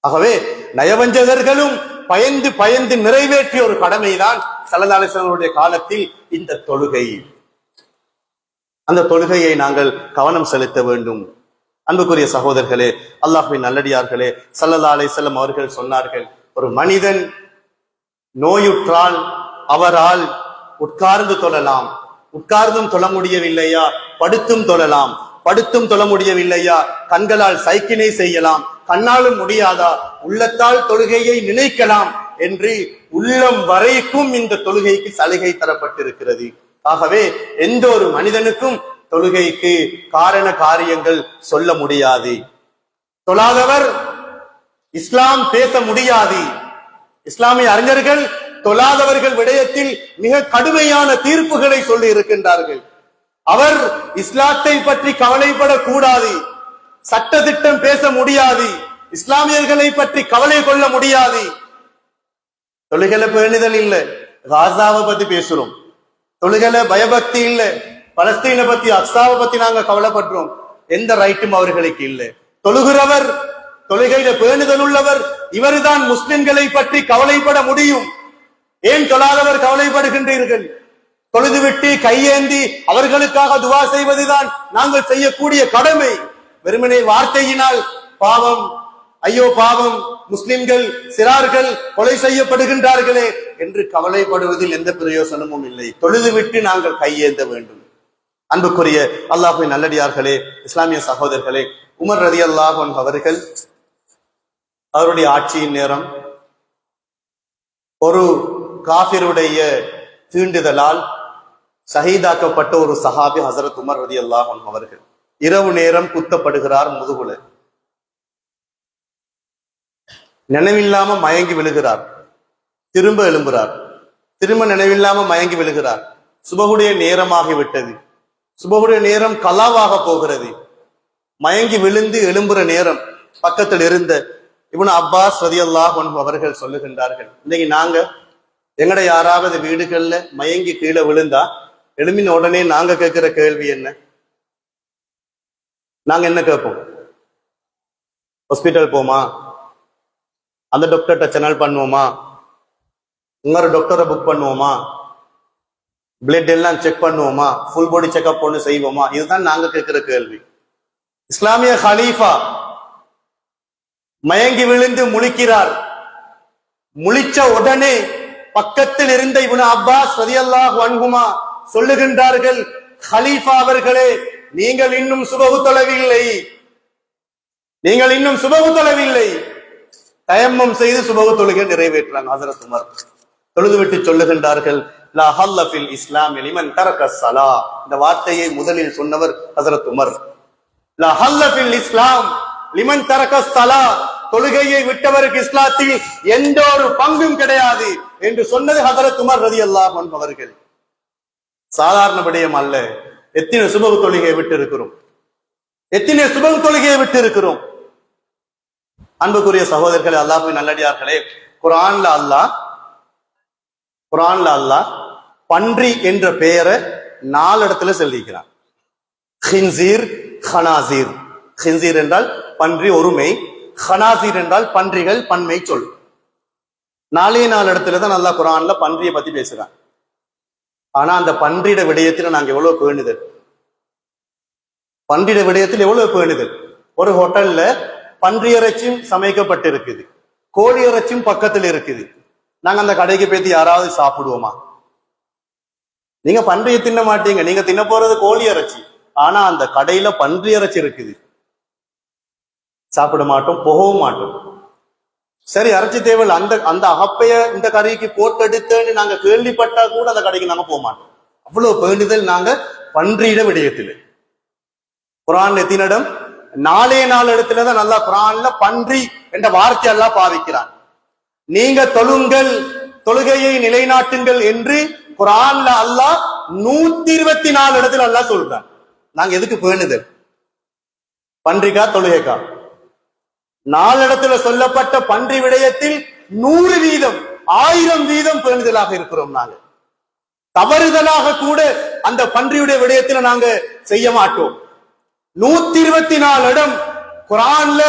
ஆகவே நயவஞ்சகர்களும் பயந்து பயந்து நிறைவேற்றிய ஒரு கடமைதான் ஸல்லல்லாஹு அலைஹி வஸல்லம் அவருடைய காலத்தில் இந்த தொழுகை. அந்த தொழுகையை நாங்கள் கவனம் செலுத்த வேண்டும். அன்புக்குரிய சகோதரர்களே, அல்லாஹ்வின் நல்லடியார்களே, ஸல்லல்லாஹு அலைஹி வஸல்லம் அவர்கள் சொன்னார்கள், ஒரு மனிதன் நோயுற்றால் அவரால் உட்கார்ந்து தொழலாம், உட்கார்ந்தும் தொழ முடியவில்லையா படுத்தும் தொழலாம், படுத்தும் தொழ முடியவில்லையா கண்களால் சைக்கினை செய்யலாம், கண்ணாலும் முடியாதா உள்ளத்தால் தொழுகையை நினைக்கலாம் என்று உள்ளம் வரைக்கும் இந்த தொழுகைக்கு சலுகை தரப்பட்டிருக்கிறது. ஆகவே எந்த ஒரு மனிதனுக்கும் தொழுகைக்கு காரண காரியங்கள் சொல்ல முடியாது. தொழாதவர் இஸ்லாம் பேச முடியாது. இஸ்லாமிய அறிஞர்கள் தொழாதவர்கள் விடயத்தில் மிக கடுமையான தீர்ப்புகளை சொல்லி இருக்கின்றார்கள். அவர் இஸ்லாத்தை பற்றி கவலைப்படக்கூடாது, சட்ட திட்டம் பேச முடியாது, இஸ்லாமியர்களை பற்றி கவலை கொள்ள முடியாது. தொழுகையில பேணுதல் இல்லை, காசாவை பத்தி பேசுறோம். தொழுகையில பயபக்தி இல்லை, பலஸ்தீனை பத்தி அக்ஸாவை பத்தி நாங்க கவலைப்படுறோம். எந்த ரைட்டும் அவர்களுக்கு இல்லை. தொழுகிறவர், தொழுகையில பேணுதல் உள்ளவர், இவர்தான் முஸ்லிம்களை பற்றி கவலைப்பட முடியும். ஏன் தொழாதவர் கவலைப்படுகின்றீர்கள்? தொழுதுவிட்டு கையேந்தி அவர்களுக்காக துவா செய்வதுதான் நாங்கள் செய்யக்கூடிய கடமை. வெறுமனே வார்த்தையினால் பாவம், ஐயோ பாவம், முஸ்லிம்கள் சிறார்கள் கொலை செய்யப்படுகின்றார்களே என்று கவலைப்படுவதில் எந்த பிரயோசனமும் இல்லை. தொழுதுவிட்டு நாங்கள் கையேந்த வேண்டும். அன்புக்குரிய அல்லாஹ்வின் நல்லடியார்களே, இஸ்லாமிய சகோதரர்களே, உமர் ரலியல்லாஹு அன்ஹு அவர்கள் அவருடைய ஆட்சியின் நேரம் ஒரு காஃபிருடைய தீண்டுதலால் ஷஹீதாக்கப்பட்ட ஒரு சஹாபி ஹசரத் உமர் ரலியல்லாஹு அன்ஹு அவர்கள் இரவு நேரம் குத்தப்படுகிறார். முதுகுல நினைவில்லாம மயங்கி விழுகிறார். திரும்ப எழும்புறார். திரும்ப நினைவில்லாம மயங்கி விழுகிறார். சுபகுடைய நேரமாகிவிட்டது. சுபகுடைய நேரம் கலாவாக போகிறது. மயங்கி விழுந்து எழும்புற நேரம் பக்கத்தில் இருந்த இப்னு அப்பாஸ் ரலியல்லாஹு அன்ஹு அவர்கள் சொல்லுகின்றார்கள், இன்னைக்கு நாங்க எங்கட யாராவது வீடுகள்ல மயங்கி கீழே விழுந்தா எழுமின உடனே நாங்க கேட்கிற கேள்வி என்ன? நாங்க என்ன கேட்போம்? ஹாஸ்பிட்டல் போமா, அந்த டாக்டர்கிட்ட சேனல் பண்ணுவோமா, இன்னொரு டாக்டரை புக் பண்ணுவோமா, பிளட் எல்லாம் செக் பண்ணுவோமா, ஃபுல் பாடி செக்அப் ஒன்று செய்வோமா? இதுதான் நாங்க கேட்கிற கேள்வி. இஸ்லாமிய ஹலீஃபா மயங்கி விழுந்து முழிக்கிறார். முழிச்ச உடனே பக்கத்தில் இருந்த இப்னு அப்பாஸ் ரலியல்லாஹு அன்ஹுமா சொல்லுகின்றார்கள், ஹலீஃபா அவர்களே, நீங்கள் இன்னும் சுபஹு தொழவில்லை, நீங்கள் இன்னும் சுபஹு தொழவில்லை. தயம்மம் செய்து சுபஹு தொழுகை நிறைவேற்றாங்க ஹஜரத் உமர். தொழுதுவிட்டு சொல்லுகின்றார்கள், லா ஹல்ல ஃபில் இஸ்லாம் லிமன் தரக ஸலா. இந்த வார்த்தையை முதலில் சொன்னவர் ஹஜரத் உமர். லா ஹல்ல ஃபில் இஸ்லாம் லிமன் தரக ஸலா. தொழுகையை விட்டவருக்கு இஸ்லாத்தில் எந்த ஒரு பங்கும் கிடையாது என்று சொன்னது ஹஜரத் உமர் ரலியல்லாஹு அன்ஹு அவர்கள். சாதாரண விடயம் அல்ல. எத்தனை சுபஹு தொழுகையை விட்டு இருக்கிறோம், எத்தனை சுபஹு தொழுகையை விட்டு இருக்கிறோம். அன்புக்குரிய சகோதரர்களே, அல்லாஹ்வின் நல்லடியார்களே, குர்ஆன்ல அல்லாஹ் பன்றி என்ற பெயரை 4 இடத்துல சொல்லிக்கிறான். ஹின்சீர், ஹனாசீர். ஹின்சீர் என்றால் பன்றி ஒருமை, ஹனாசீர் என்றால் பன்றிகள் பன்மை சொல். 4 இடத்துல தான் அல்லாஹ் குர்ஆன்ல பன்றியை பத்தி பேசுறான். ஆனா அந்த பன்றிட விடயத்துல நாங்க எவ்வளவு பேணுதல், பன்றிட விடயத்தில் எவ்வளவு பேணுதல். ஒரு ஹோட்டல்ல பன்றி இறைச்சியும் சமைக்கப்பட்டிருக்குது, கோழி இறைச்சியும் பக்கத்தில் இருக்குது. நாங்க அந்த கடைக்கு போய் யாராவது சாப்பிடுவோமா? நீங்க பன்றியை தின்ன மாட்டீங்க, நீங்க தின்ன போறது கோழி இறைச்சி. ஆனா அந்த கடையில பன்றி இறைச்சி இருக்குது, சாப்பிட மாட்டோம், போகவும் மாட்டோம். சரி, இறைச்சி தேவையில்லை, அந்த அந்த அகப்பைய இந்த கறிக்கு போட்டெடுத்தேன்னு நாங்க கேள்விப்பட்டா கூட அந்த கடைக்கு நாங்க போக மாட்டோம். அவ்வளவு பேண்டுதல் நாங்க பன்றியிட விடயத்தில். குர்ஆன் எத்தினிடம் 4 இடத்துலதான் நல்லா குர்ஆன்ல பன்றி என்ற வார்த்தை எல்லாம் பாவிக்கிறான். நீங்க தொழுங்கள், தொழுகையை நிலைநாட்டுங்கள் என்று குர்ஆன்ல அல்லாஹ் 124 இடத்துல அல்லாஹ் சொல்றான். நாங்க எதுக்கு பேணுதல்? பன்றிக்கா தொழுகைக்கா? 4 இடத்துல சொல்லப்பட்ட பன்றி விடயத்தில் 100% 1000% பேணுதலாக இருக்கிறோம். நாங்க தவறுதலாக கூட அந்த பன்றியுடைய விடயத்துல நாங்க செய்ய மாட்டோம். 124 இடம் குர்ஆன்ல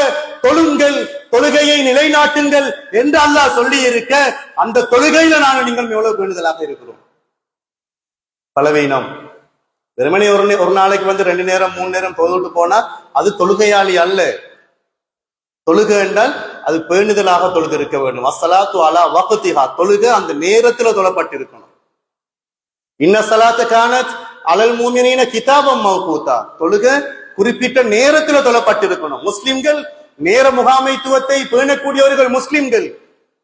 தொழுங்கள், தொழுகையை நிலைநாட்டுங்கள் என்று அல்லாஹ் சொல்லி இருக்க, அந்த தொழுகையில நாங்க நீங்கள் எவ்வளவு பேணுதலாக இருக்கிறோம். பலவீனம். வெறுமனே ஒரு நாளைக்கு 2 நேரம் 3 நேரம் தொழுது போனா அது தொழுகையாளி அல்ல. தொழுகை என்றால் அது பேணுதலாக தொழுது இருக்க வேண்டும். அஸ்ஸலாத்து அலா வக்திஹா. தொழுகை அந்த நேரத்துல தொழப்பட்டிருக்கணும். இன்ன ஸலாத்த கானத் அலல் முஃமினீன கிதாபம் மவ்கூதா. தொழுகை குறிப்பிட்ட நேரத்துல தொழப்பட்டிருக்கணும். முஸ்லிம்கள் நேர முகாமைத்துவத்தை பேணக்கூடியவர்கள் முஸ்லிம்கள்.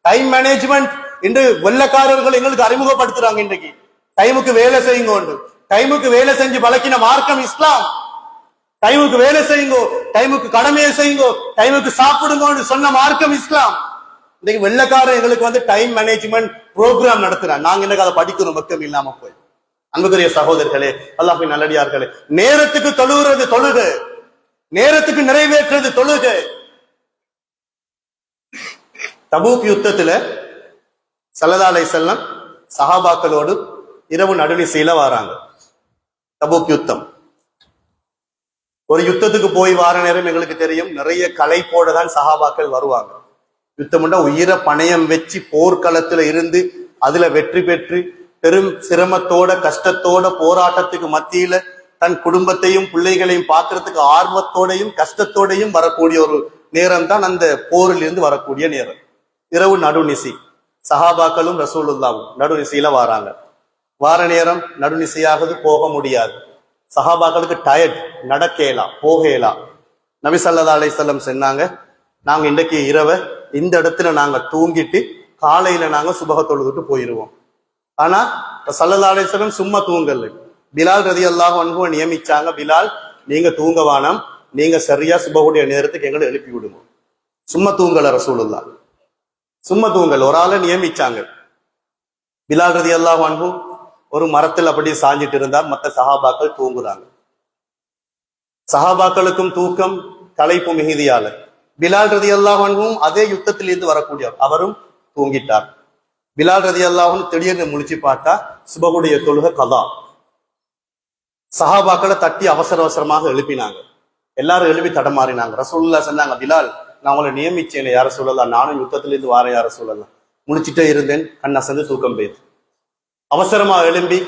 டைம் மேனேஜ்மெண்ட் என்று வெள்ளக்காரர்கள் எங்களுக்கு அறிமுகப்படுத்துறாங்க. இன்றைக்கு டைமுக்கு வேலை செய்யுங்க, டைமுக்கு வேலை செஞ்சு பழக்கின மார்க்கம் இஸ்லாம். டைமுக்கு வேலை செய்யுங்கோ, டைமுக்கு கடமையை செய்யுங்கோ, டைமுக்கு சாப்பிடுங்கன்னு சொன்ன மார்க்கம் இஸ்லாம். இன்னைக்கு வெள்ளக்காரன் எங்களுக்கு டைம் மேனேஜ்மெண்ட் ப்ரோக்ராம் நடத்துறான். நாங்க எனக்கு அதை படிக்கணும், வெக்கம் இல்லாம போய். அன்புக்குரிய சகோதரர்களே, அல்லாஹ்வின் நல்லடியார்களே, நேரத்துக்கு தொழுகிறது தொழுகை, நேரத்துக்கு நிறைவேற்றது தொழுகை. தபூக் யுத்தத்துல ஸல்லல்லாஹு அலைஹி வஸல்லம் சஹாபாக்களோடு இரவு நடுநிசையில வராங்க. தபூக் யுத்தம். ஒரு யுத்தத்துக்கு போய் வார நேரம் எங்களுக்கு தெரியும், நிறைய களைப்போட தான் சஹாபாக்கள் வருவாங்க. யுத்தம்னா உயிரை பணயம் வச்சு போர்க்களத்துல இருந்து அதுல வெற்றி பெற்று பெரும் சிரமத்தோட கஷ்டத்தோட போராட்டத்துக்கு மத்தியில தன் குடும்பத்தையும் பிள்ளைகளையும் பார்க்கறதுக்கு ஆர்வத்தோடையும் கஷ்டத்தோடையும் வரக்கூடிய ஒரு நேரம் தான் அந்த போரில் இருந்து வரக்கூடிய நேரம். இரவு நடுநிசி, சஹாபாக்களும் ரசூலுல்லாவும் நடுநிசையில வாராங்க. வார நேரம் நடுநிசையாவது போக முடியாது. சஹாபாக்களுக்கு டயர்ட், நடக்கலாம் போகலாம். நபி ஸல்லல்லாஹு அலைஹி வஸல்லம் சொன்னாங்க, நாங்க இன்றைக்கு இரவை இந்த இடத்துல நாங்க தூங்கிட்டு காலையில நாங்க சுபஹ தொழுதுட்டு போயிருவோம். ஆனா ஸல்லல்லாஹு அலைஹி வஸல்லம் சும்மா தூங்கல. பிலால் ரலியல்லாஹு அன்ஹு நியமிச்சாங்க, பிலால் நீங்க தூங்க வேணாம், நீங்க சரியா சுபஹுடைய நேரத்துக்கு எங்களை எழுப்பி விடுங்க. சும்மா தூங்கல ரசூலுல்லாஹ், சும்மா தூங்கல். ஒரு ஆளை நியமிச்சாங்க. பிலால் ரலியல்லாஹு அன்ஹு ஒரு மரத்தில் அப்படி சாஞ்சிட்டு இருந்தார். மற்ற சஹாபாக்கள் தூங்குறாங்க. சஹாபாக்களுக்கும் தூக்கம் களைப்பு மிகுதியால. பிலால் ரலியல்லாஹு அன்ஹும் அதே யுத்தத்தில் இருந்து வரக்கூடியவர், அவரும் தூங்கிட்டார். பிலால் ரலியல்லாஹு அன்ஹு திடீர்னு முழிச்சு பார்த்தா சுபஹுடைய தொழுகை கதா. சஹாபாக்களை தட்டி அவசர அவசரமாக எழுப்பினாங்க. எல்லாரும் எழுப்பி தடமாறினாங்க. ரசூலுல்லாஹ் சொன்னாங்க, பிலால் நான் உங்களை நியமிச்சேன் யார சொல்லலாம், நானும் யுத்தத்திலிருந்து வார யார சொல்லலாம். முழிச்சிட்டே இருந்தேன், கண் அசந்து தூக்கம் போயிரு. அவசரமா எழும்பி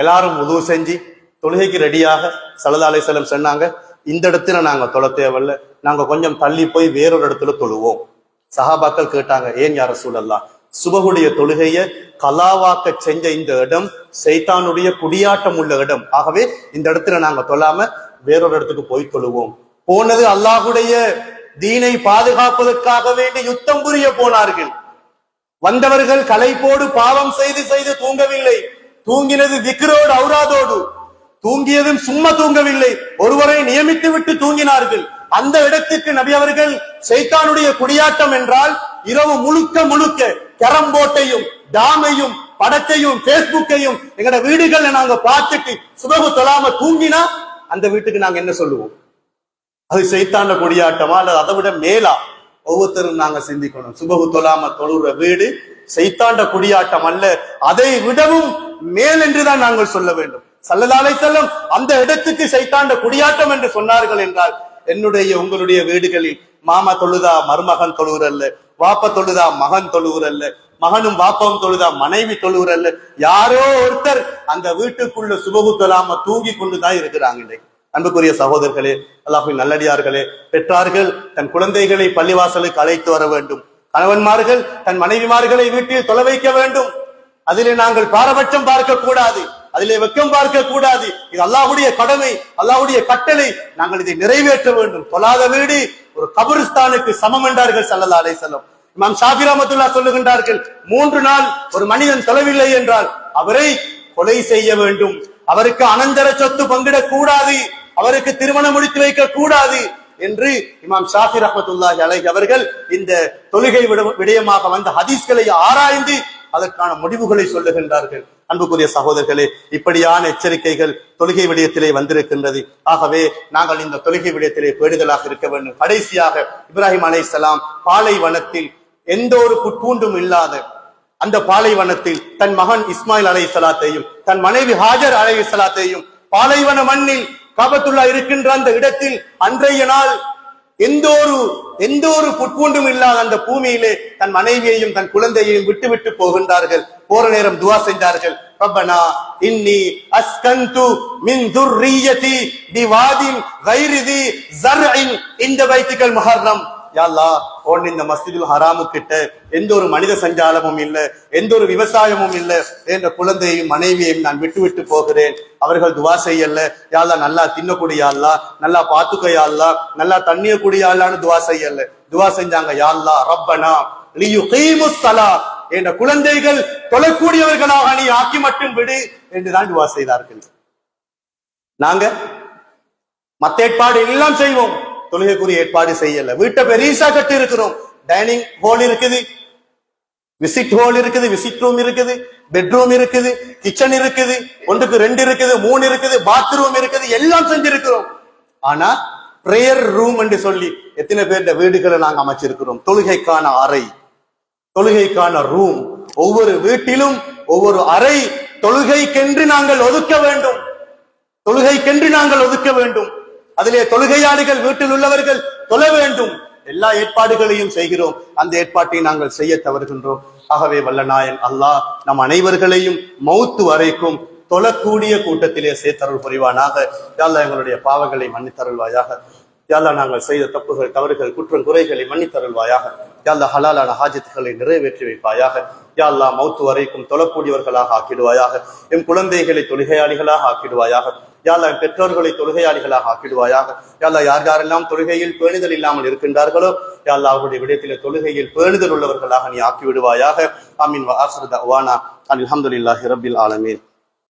எல்லாரும் உதவு செஞ்சு தொழுகைக்கு ரெடியாக ஸல்லல்லாஹு அலைஹி வஸல்லம் சொன்னாங்க, இந்த இடத்துல நாங்க தொழ தேவையில்ல, நாங்க கொஞ்சம் தள்ளி போய் வேறொரு இடத்துல தொழுவோம். சஹாபாக்கள் கேட்டாங்க, ஏன் யார சொல்லலாம், சுபஹுடைய தொழுகைய கலாவாக்க செஞ்ச இந்த இடம் சைத்தானுடைய குடியாட்டம் உள்ள இடம், ஆகவே இந்த இடத்துல நாங்க தொழாம வேறொரு இடத்துக்கு போய் தொழுவோம். போனது அல்லாஹுடைய தீனை பாதுகாப்பதற்காக வேண்டி யுத்தம் புரிய போனார்கள். வந்தவர்கள் களைப்போடு பாவம் செய்து செய்து தூங்கவில்லை, தூங்கினது திக்ரோடு ஔராதோடு. தூங்கியதும் சும்மா தூங்கவில்லை, ஒருவரை நியமித்து விட்டு தூங்கினார்கள். அந்த இடத்துக்கு நபி அவர்கள் சைத்தானுடைய குடியாட்டம் என்றால் இரவு முழுக்க முழுக்க கேரம் போர்ட்டையும் டாமையும் படத்தையும் பேஸ்புக்கையும் எங்கட வீடுகள்ல நாங்க பார்த்துட்டு சுபஹு தொழாம தூங்கினா அந்த வீட்டுக்கு நாங்க என்ன சொல்லுவோம்? அது சைத்தான குடியாட்டமா அல்லது அதை விட மேலா? ஒவ்வொருத்தரும் நாங்க சிந்திக்கணும். சுபஹு தொழாம தொழுற வீடு சைத்தாண்ட குடியாட்டம் அல்ல, அதை விடவும் மேல் என்றுதான் நாங்கள் சொல்ல வேண்டும். ஸல்லல்லாஹு அலைஹி வஸல்லம் அந்த இடத்துக்கு சைத்தாண்ட குடியாட்டம் என்று சொன்னார்கள் என்றால், என்னுடைய உங்களுடைய வீடுகளில் மாமா தொழுதா மருமகன் தொழுகிறல்ல, வாப்ப தொழுதா மகன் தொழுகிறல்ல, மகனும் வாப்பாவும் தொழுதா மனைவி தொழுகிறல்ல, யாரோ ஒருத்தர் அந்த வீட்டுக்குள்ள சுபஹு தொழாம தூங்கி கொண்டுதான் இருக்கிறாங்க. இன்றைக்கு அன்புக்குரிய சகோதரர்களே, அல்லாஹ்வின் நல்லடியார்களே, பெற்றார்கள் தன் குழந்தைகளை பள்ளிவாசலுக்கு அழைத்து வர வேண்டும். கணவன்மார்கள் தன் மனைவிமார்களை வீட்டில் தொலை வைக்க வேண்டும். அதிலே நாங்கள் பாரபட்சம் பார்க்க கூடாது, அதிலே வெக்கம் பார்க்க கூடாது. இது அல்லாஹ்வுடைய கடமை, அல்லாஹ்வுடைய கட்டளை. நாங்கள் இதை நிறைவேற்ற வேண்டும். தொழாத வீடு ஒரு கபரிஸ்தானுக்கு சமம் என்றார்கள் ஸல்லல்லாஹு அலைஹி வஸல்லம். இமாம் ஷாஃபி ரஹ்மத்துல்லாஹ் சொல்லுகின்றார்கள், 3 நாள் ஒரு மனிதன் தொழவில்லை என்றால் அவரை கொலை செய்ய வேண்டும், அவருக்கு அனந்தர சொத்து பங்கிடக் கூடாது, அவருக்கு திருமணம் முடித்து வைக்க கூடாது என்று இமாம் ஷாஃபி ரஹ்மத்துல்லாஹி அலைஹி அவர்கள் இந்த தொழுகை விடயமாக வந்த ஹதீஸ்களை ஆராய்ந்து அதற்கான முடிவுகளை சொல்லுகின்றார்கள். அன்புக்குரிய சகோதரர்களே, இப்படியான எச்சரிக்கைகள் தொழுகை விடயத்திலே வந்திருக்கின்றது. ஆகவே நாங்கள் இந்த தொழுகை விடயத்திலே பேடுதலாக இருக்க வேண்டும். கடைசியாக இப்ராஹிம் அலைஹிஸ்ஸலாம் பாலைவனத்தில் எந்த ஒரு புட்பூண்டும் இல்லாத அந்த பாலைவனத்தில் தன் மகன் இஸ்மாயில் அலைஹிஸ்ஸலாத்தையும் தன் மனைவி ஹாஜர் அலைஹிஸ்ஸலாத்தையும் பாலைவன மண்ணில் காபத்துல்லா இருக்கின்ற அந்த இடத்தில் அன்றைய நாள் எந்த ஒரு புட்பூண்டும் இல்லாத அந்த பூமியிலே தன் மனைவியையும் தன் குழந்தையையும் விட்டு போகின்றார்கள். போற நேரம் துவா செஞ்சார்கள், ரப்பனா இன்னி அஸ்கன்து மின் துர்ரியதி பிவாதின் கைரி தி ஸர்இன் இந்த பைத்திகல் முஹர்ரம். யா அல்லாஹ், இந்த மஸ்ஜிதுல் ஹராமு கிட்ட எந்த ஒரு மனித சஞ்சாலமும் இல்லை, எந்த ஒரு விவசாயமும் இல்லை, என்ற குழந்தையையும் மனைவியையும் நான் விட்டு போகிறேன். அவர்கள் துவா செய்யல, யா அல்லாஹ் நல்லா தின்னக்கூடிய அல்லா, நல்லா பாத்துக்கையா அல்லா, நல்லா தண்ணிய கூடிய அல்லான்னு துவா செய்யல. துவா செஞ்சாங்க, யா அல்லாஹ் ரப்பனா லியுகீமுஸ் ஸலா, என்ற குழந்தைகள் தொழக்கூடியவர்களாக நீ ஆக்கி மட்டும் விடு என்றுதான் துவா செய்தார்கள். நாங்க மத்த ஏற்பாடு எல்லாம் செய்வோம், தொழுகைக்குரிய ஏற்பாடு செய்யல. வீட்டை பெரிசா கட்டி இருக்கிறோம், டைனிங் ஹால் இருக்குது, விசிட் ஹால் இருக்குது, விசிட் ரூம் இருக்குது, பெட்ரூம் இருக்குது, கிச்சன் இருக்குது, 1க்கு 2 இருக்குது, 3 இருக்குது, பாத்ரூம் இருக்குது, எல்லாம் செஞ்சிருக்கிறோம். ஆனா பிரேயர் ரூம் என்று சொல்லி எத்தனை பேருடைய வீடுகளை நாங்க அமைச்சிருக்கிறோம்? தொழுகைக்கான அறை, தொழுகைக்கான ரூம், ஒவ்வொரு வீட்டிலும் ஒவ்வொரு அறை தொழுகைக்கென்று நாங்கள் ஒதுக்க வேண்டும், தொழுகைக்கென்று நாங்கள் ஒதுக்க வேண்டும். அதிலே தொழுகையாளிகள் வீட்டில் உள்ளவர்கள் தொழ வேண்டும். எல்லா ஏற்பாடுகளையும் செய்கிறோம், அந்த ஏற்பாட்டை நாங்கள் செய்ய தவறுகின்றோம். ஆகவே வல்லநாயன் அல்லாஹ் நம் அனைவர்களையும் மௌத்து வரைக்கும் தொழக்கூடிய கூட்டத்திலே சேர்த்தருள் புரிவானாக. யா அல்லாஹ் எங்களுடைய பாவங்களை மன்னித்தருள்வாயாக. யா அல்லாஹ் நாங்கள் செய்த தப்புகள் தவறுகள் குற்றம் குறைகளை மன்னித்தருள்வாயாக. யா அல்லாஹ் ஹலாலான ஹாஜத்துகளை நிறைவேற்றி வைப்பாயாக. யா அல்லாஹ் மௌத்து வரைக்கும் தொழக்கூடியவர்களாக ஆக்கிடுவாயாக. எம் குழந்தைகளை தொழுகையாளிகளாக ஆக்கிடுவாயாக. யா அல்லாஹ் என் பெற்றோர்களை தொழுகையாளிகளாக ஆக்கிடுவாயாக. யா அல்லாஹ் யார் யாரெல்லாம் தொழுகையில் பேணுதல் இல்லாமல் இருக்கின்றார்களோ யா அல்லாஹ் அவருடைய விடயத்திலே தொழுகையில் பேணுதல் உள்ளவர்களாக நீ ஆக்கிவிடுவாயாக. ஆமீன். வ ஆகிரு தஅவானா அல்ஹம்துலில்லாஹி ரப்பில் ஆலமீன்.